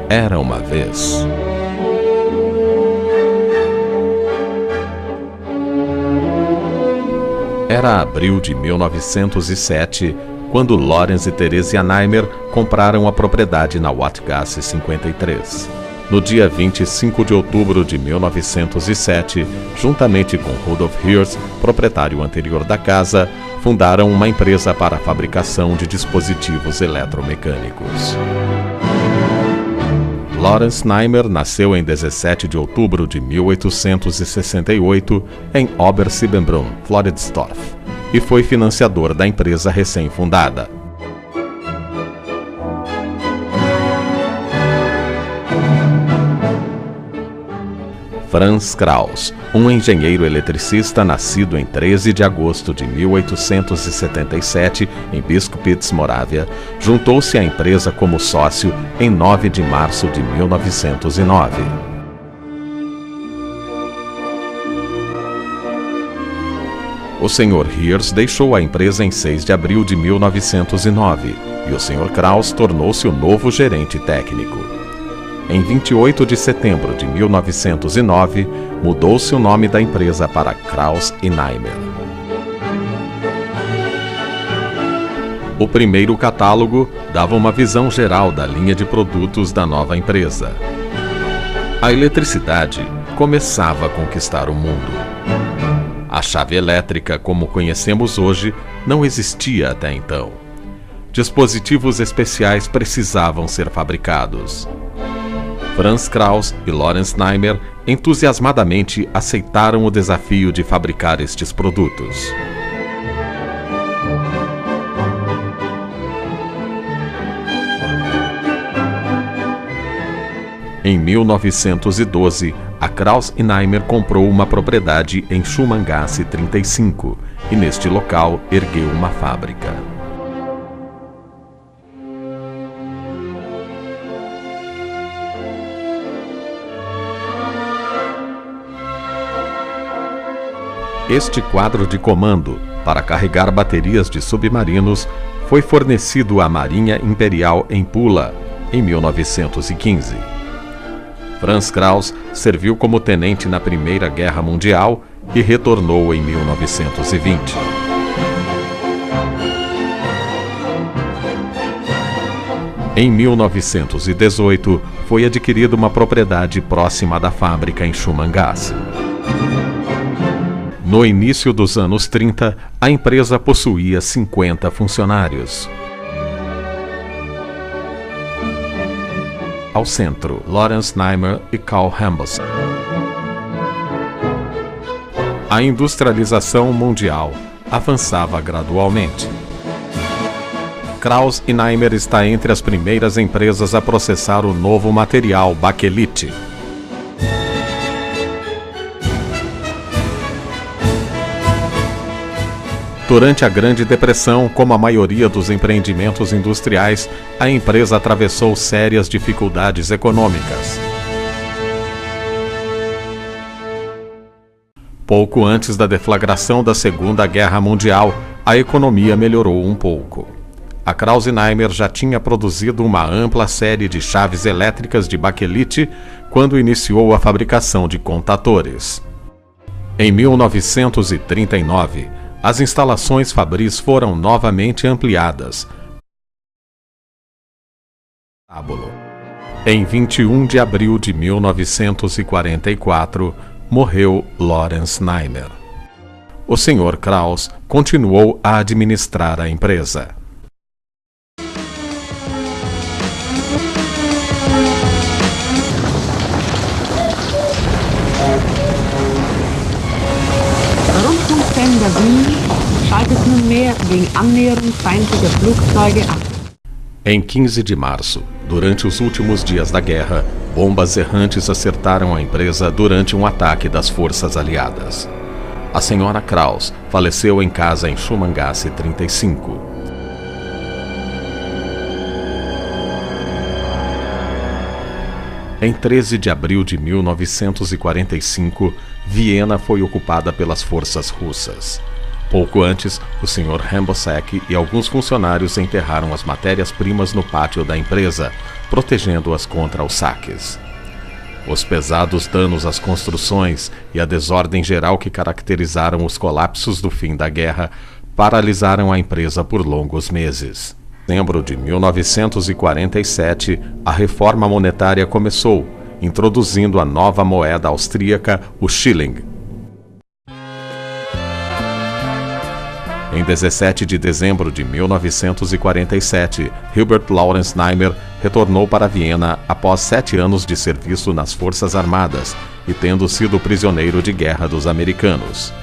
Era uma vez. Era abril de 1907, quando Lawrence e Theresia Neimer compraram a propriedade na Wattgasse 53. No dia 25 de outubro de 1907, juntamente com Rudolf Hirsch, proprietário anterior da casa, fundaram uma empresa para a fabricação de dispositivos eletromecânicos. Lawrence Neimer nasceu em 17 de outubro de 1868 em Obersiebenbrunn, Floridsdorf, e foi financiador da empresa recém-fundada. Franz Krauss, um engenheiro eletricista nascido em 13 de agosto de 1877 em Biskupitz, Morávia, juntou-se à empresa como sócio em 9 de março de 1909. O Sr. Hirsch deixou a empresa em 6 de abril de 1909 e o Sr. Krauss tornou-se o novo gerente técnico. Em 28 de setembro de 1909, mudou-se o nome da empresa para Krauss e Neimer. O primeiro catálogo dava uma visão geral da linha de produtos da nova empresa. A eletricidade começava a conquistar o mundo. A chave elétrica, como conhecemos hoje, não existia até então. Dispositivos especiais precisavam ser fabricados. Franz Krauss e Lawrence Neimer entusiasmadamente aceitaram o desafio de fabricar estes produtos. Em 1912, a Krauss e Neimer comprou uma propriedade em Schumanngasse 35 e neste local ergueu uma fábrica. Este quadro de comando para carregar baterias de submarinos foi fornecido à Marinha Imperial em Pula, em 1915. Franz Krauss serviu como tenente na Primeira Guerra Mundial e retornou em 1920. Em 1918, foi adquirida uma propriedade próxima da fábrica em Schumanngasse. No início dos anos 30, a empresa possuía 50 funcionários. Ao centro, Lawrence Neimer e Karl Hambelsen. A industrialização mundial avançava gradualmente. Krauss e Neimer está entre as primeiras empresas a processar o novo material baquelite. Durante a Grande Depressão, como a maioria dos empreendimentos industriais, a empresa atravessou sérias dificuldades econômicas. Pouco antes da deflagração da Segunda Guerra Mundial, a economia melhorou um pouco. A Krauss e Neimer já tinha produzido uma ampla série de chaves elétricas de baquelite quando iniciou a fabricação de contadores. Em 1939, as instalações fabris foram novamente ampliadas. Em 21 de abril de 1944, morreu Lawrence Neimer. O Sr. Krauss continuou a administrar a empresa. Rundfunksender Wien schaltet nunmehr wegen Annäherung feindlicher Flugzeuge ab. Em 15 de março, durante os últimos dias da guerra, bombas errantes acertaram a empresa durante um ataque das forças aliadas. A senhora Krauss faleceu em casa em Schumanngasse 35. Em 13 de abril de 1945, Viena foi ocupada pelas forças russas. Pouco antes, o Sr. Rambosek e alguns funcionários enterraram as matérias-primas no pátio da empresa, protegendo-as contra os saques. Os pesados danos às construções e a desordem geral que caracterizaram os colapsos do fim da guerra paralisaram a empresa por longos meses. Em dezembro de 1947, a reforma monetária começou, introduzindo a nova moeda austríaca, o Schilling. Em 17 de dezembro de 1947, Hubert Lawrence Niemeyer retornou para Viena após 7 anos de serviço nas Forças Armadas e tendo sido prisioneiro de guerra dos americanos.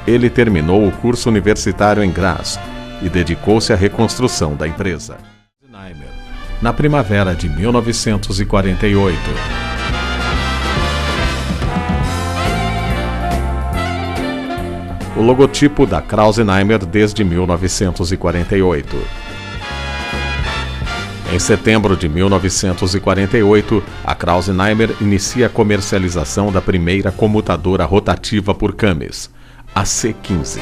Ele terminou o curso universitário em Graz e dedicou-se à reconstrução da empresa. Niemeyer, na primavera de 1948. O logotipo da Krause-Niemeyer desde 1948. Em setembro de 1948, a Krause-Niemeyer inicia a comercialização da primeira comutadora rotativa por Camis, a C15.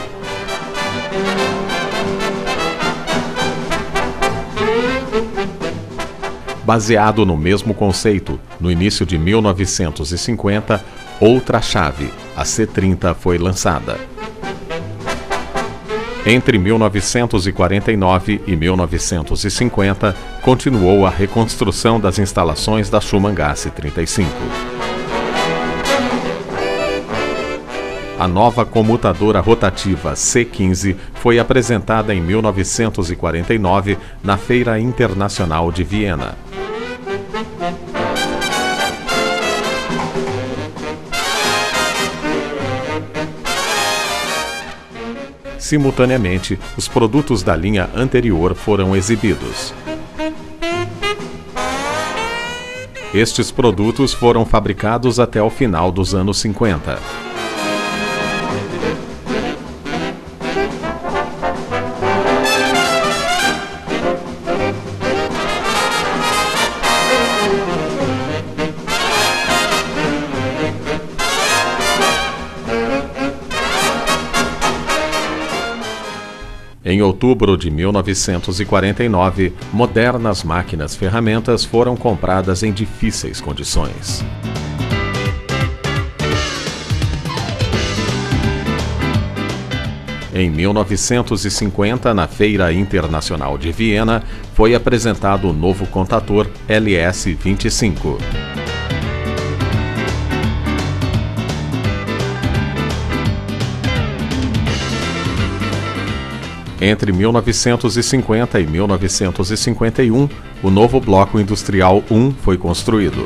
Baseado no mesmo conceito, no início de 1950, outra chave, a C30, foi lançada. Entre 1949 e 1950, continuou a reconstrução das instalações da Schumann Gasse 35. A nova comutadora rotativa C15 foi apresentada em 1949 na Feira Internacional de Viena. Simultaneamente, os produtos da linha anterior foram exibidos. Estes produtos foram fabricados até o final dos anos 50. Em outubro de 1949, modernas máquinas-ferramentas foram compradas em difíceis condições. Em 1950, na Feira Internacional de Viena, foi apresentado o novo contador LS-25. Entre 1950 e 1951, o novo Bloco Industrial 1 foi construído.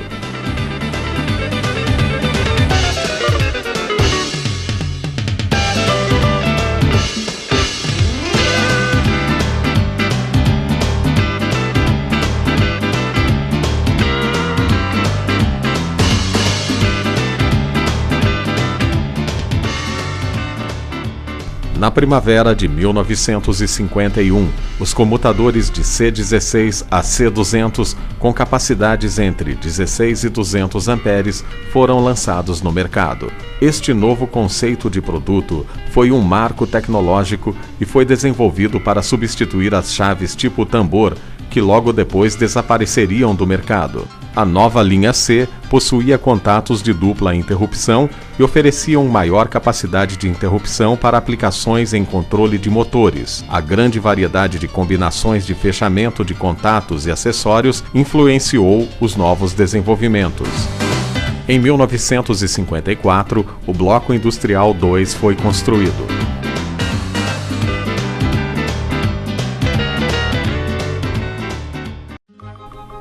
Na primavera de 1951, os comutadores de C16 a C200 com capacidades entre 16 e 200 amperes foram lançados no mercado. Este novo conceito de produto foi um marco tecnológico e foi desenvolvido para substituir as chaves tipo tambor, que logo depois desapareceriam do mercado. A nova linha C possuía contatos de dupla interrupção e oferecia uma maior capacidade de interrupção para aplicações em controle de motores. A grande variedade de combinações de fechamento de contatos e acessórios influenciou os novos desenvolvimentos. Em 1954, o Bloco Industrial 2 foi construído.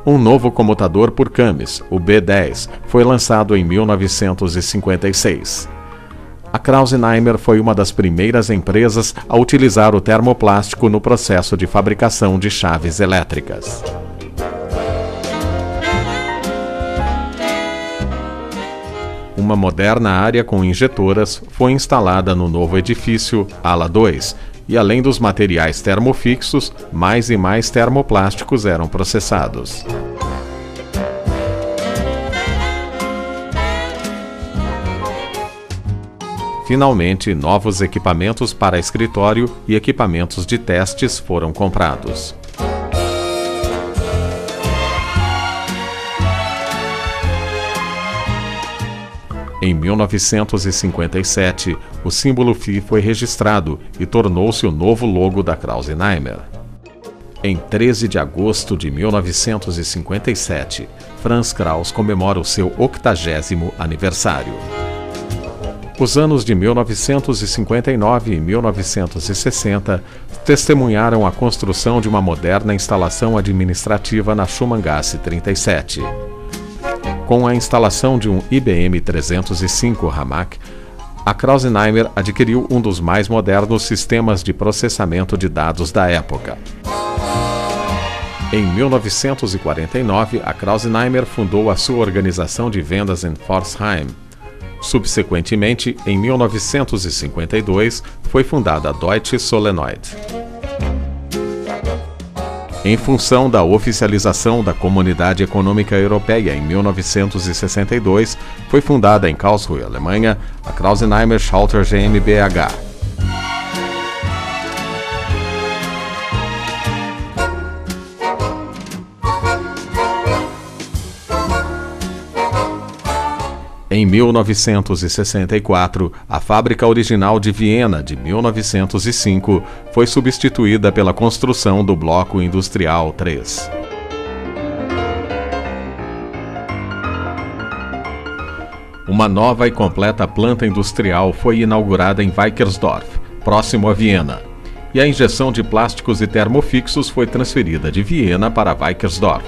Um novo comutador por Camis, o B10, foi lançado em 1956. A Krause-Niemeyer foi uma das primeiras empresas a utilizar o termoplástico no processo de fabricação de chaves elétricas. Uma moderna área com injetoras foi instalada no novo edifício, Ala 2, e além dos materiais termofixos, mais e mais termoplásticos eram processados. Finalmente, novos equipamentos para escritório e equipamentos de testes foram comprados. Em 1957, o símbolo Phi foi registrado e tornou-se o novo logo da Krauss-Eimer. Em 13 de agosto de 1957, Franz Krauss comemora o seu 80º aniversário. Os anos de 1959 e 1960 testemunharam a construção de uma moderna instalação administrativa na Schumanngasse 37. Com a instalação de um IBM 305 Hamac, a Krauss-Eimer adquiriu um dos mais modernos sistemas de processamento de dados da época. Em 1949, a Krauss-Eimer fundou a sua organização de vendas em Pforzheim. Subsequentemente, em 1952, foi fundada a Deutsche Solenoid. Em função da oficialização da Comunidade Econômica Europeia em 1962, foi fundada em Karlsruhe, Alemanha, a Krauss-Eimer Schalter GmbH. Em 1964, a fábrica original de Viena, de 1905, foi substituída pela construção do Bloco Industrial 3. Uma nova e completa planta industrial foi inaugurada em Weikersdorf, próximo a Viena, e a injeção de plásticos e termofixos foi transferida de Viena para Weikersdorf.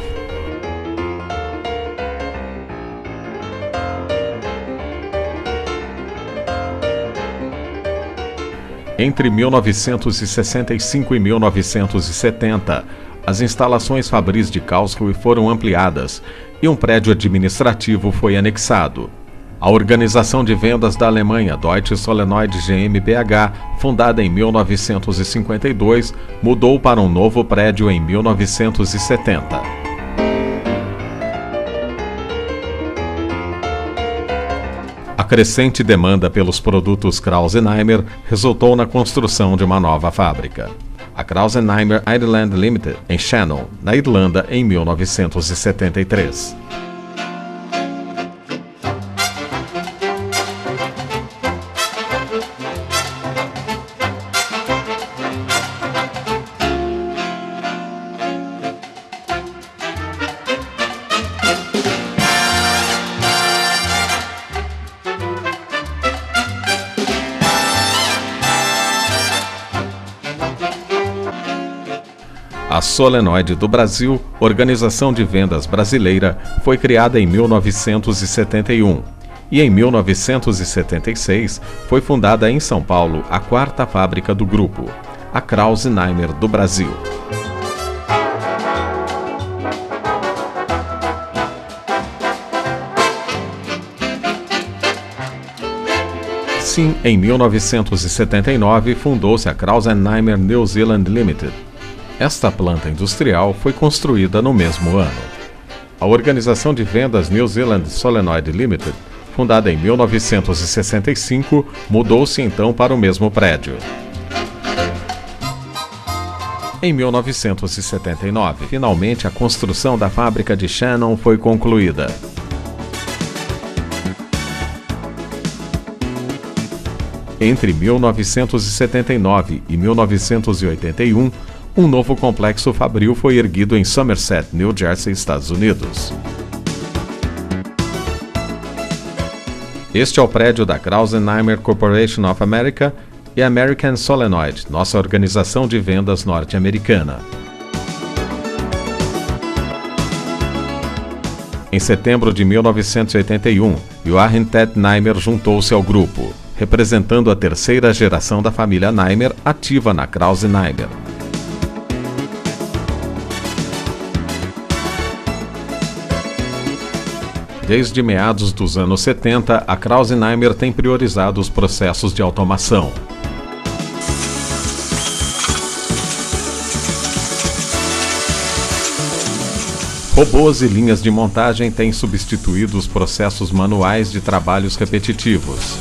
Entre 1965 e 1970, as instalações fabris de Karlsruhe foram ampliadas e um prédio administrativo foi anexado. A organização de vendas da Alemanha, Deutsche Solenoid GmbH, fundada em 1952, mudou para um novo prédio em 1970. A crescente demanda pelos produtos Krauss-Eimer resultou na construção de uma nova fábrica. A Krauss-Eimer Ireland Limited, em Shannon, na Irlanda, em 1973. A Solenoid do Brasil, organização de vendas brasileira, foi criada em 1971 e em 1976 foi fundada em São Paulo a quarta fábrica do grupo, a Krauss-Eimer do Brasil. Sim, em 1979 fundou-se a Krauss-Eimer New Zealand Limited. Esta planta industrial foi construída no mesmo ano. A organização de vendas New Zealand Solenoid Limited, fundada em 1965, mudou-se então para o mesmo prédio. Em 1979, finalmente a construção da fábrica de Shannon foi concluída. Entre 1979 e 1981, um novo complexo fabril foi erguido em Somerset, New Jersey, Estados Unidos. Este é o prédio da Krauss-Eimer Corporation of America e American Solenoid, nossa organização de vendas norte-americana. Em setembro de 1981, Joachim Ted Neimer juntou-se ao grupo, representando a terceira geração da família Neimer ativa na Krauss-Eimer. Desde meados dos anos 70, a Krauss-Eimer tem priorizado os processos de automação. Robôs e linhas de montagem têm substituído os processos manuais de trabalhos repetitivos.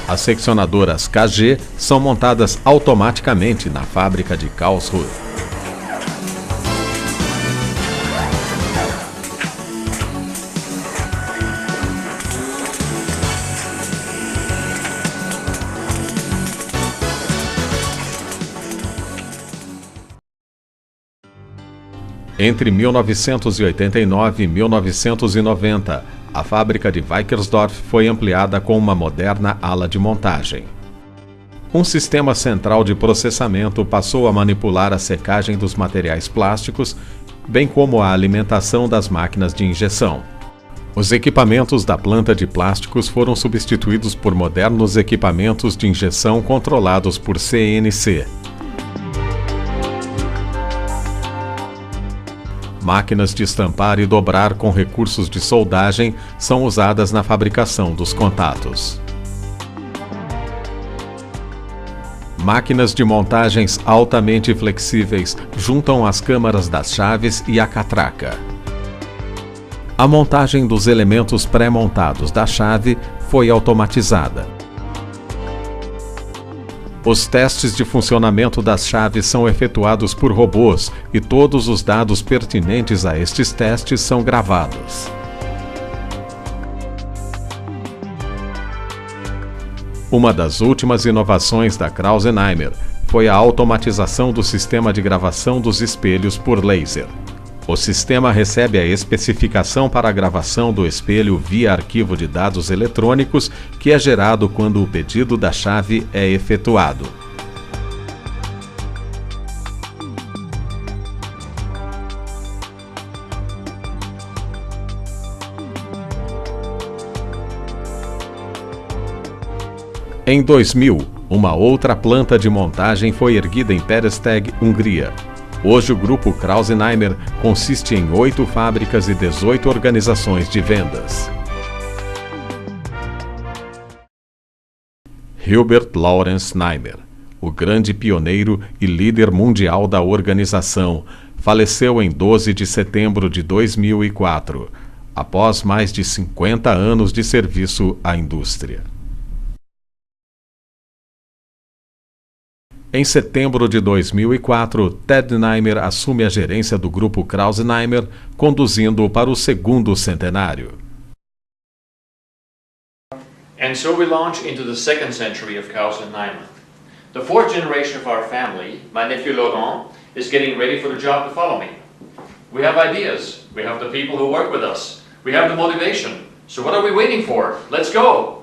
As seccionadoras KG são montadas automaticamente na fábrica de Karlsruhe. Entre 1989 e 1990, a fábrica de Weikersdorf foi ampliada com uma moderna ala de montagem. Um sistema central de processamento passou a manipular a secagem dos materiais plásticos, bem como a alimentação das máquinas de injeção. Os equipamentos da planta de plásticos foram substituídos por modernos equipamentos de injeção controlados por CNC. Máquinas de estampar e dobrar com recursos de soldagem são usadas na fabricação dos contatos. Máquinas de montagens altamente flexíveis juntam as câmaras das chaves e a catraca. A montagem dos elementos pré-montados da chave foi automatizada. Os testes de funcionamento das chaves são efetuados por robôs e todos os dados pertinentes a estes testes são gravados. Uma das últimas inovações da Krause-Neimer foi a automatização do sistema de gravação dos espelhos por laser. O sistema recebe a especificação para a gravação do espelho via arquivo de dados eletrônicos que é gerado quando o pedido da chave é efetuado. Em 2000, uma outra planta de montagem foi erguida em Peresteg, Hungria. Hoje o grupo Krause-Neimer consiste em 8 fábricas e 18 organizações de vendas. Hubert Lawrence Neimer, o grande pioneiro e líder mundial da organização, faleceu em 12 de setembro de 2004, após mais de 50 anos de serviço à indústria. Em setembro de 2004, Ted Neimer assume a gerência do grupo Krause-Neimer, conduzindo-o para o segundo centenário. And so we launch into the second century of Krause-Neimer. The fourth generation of our family, my nephew Laurent, is getting ready for the job to follow me. We have ideas, we have the people who work with us, we have the motivation. So what are we waiting for? Let's go!